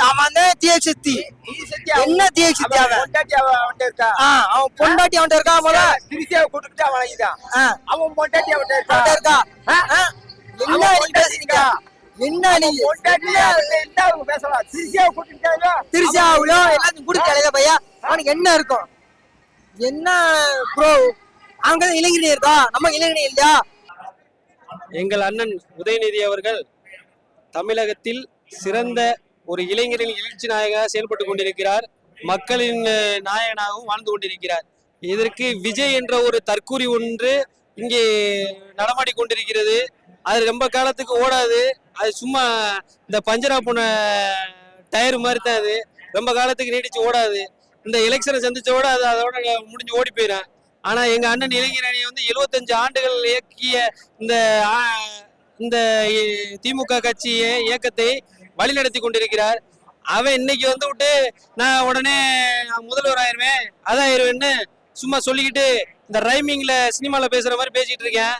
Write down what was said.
அவன் தான் தீய சக்தி. என்ன தீய சக்தி அவன்? அவன் பொண்டாட்டி அவன்கிட்ட இருக்கா போல. அவன் பொண்டாட்டி அவன்கிட்ட அவன்கிட்ட இருக்கா? என்ன நீ பேசுறீங்க? என்ன நீ பேசலாம்? திருச்சியாவை கூட்டிட்டு திருச்சியாவுல எல்லாத்தையும் கொடுக்க பையா. அவனுக்கு என்ன இருக்கும்? என்ன ப்ரோ? அவங்க இளைஞர் இருக்கா, நம்ம இளைஞர் இல்லையா? எங்கள் அண்ணன் உதயநிதி அவர்கள் தமிழகத்தில் சிறந்த ஒரு இளைஞரின் எழுச்சி நாயகனாக செயல்பட்டு கொண்டிருக்கிறார். மக்களின் நாயகனாகவும் வாழ்ந்து கொண்டிருக்கிறார். இதற்கு விஜய் என்ற ஒரு தற்கூரி ஒன்று இங்கே நடமாடி கொண்டிருக்கிறது. அது ரொம்ப காலத்துக்கு ஓடாது. அது சும்மா இந்த பஞ்சரா போன டயர் மாதிரி தான். அது ரொம்ப காலத்துக்கு நீடிச்சு ஓடாது. இந்த எலெக்ஷனை சந்திச்சோட அது அதோட முடிஞ்சு ஓடி போயிடும். ஆனா எங்க அண்ணன் இளைஞர் அணியை வந்து 75 ஆண்டுகள் இயக்கிய இந்த இந்த திமுக கட்சியை இயக்கத்தை வழிநடத்தி கொண்டிருக்கிறார். அவன் இன்னைக்கு வந்து விட்டு நான் உடனே முதல்வர் ஆயிருவேன் அதாயிருவேன்னு சும்மா சொல்லிக்கிட்டு இந்த ரைமிங்ல சினிமால பேசுற மாதிரி பேசிட்டு இருக்கேன்.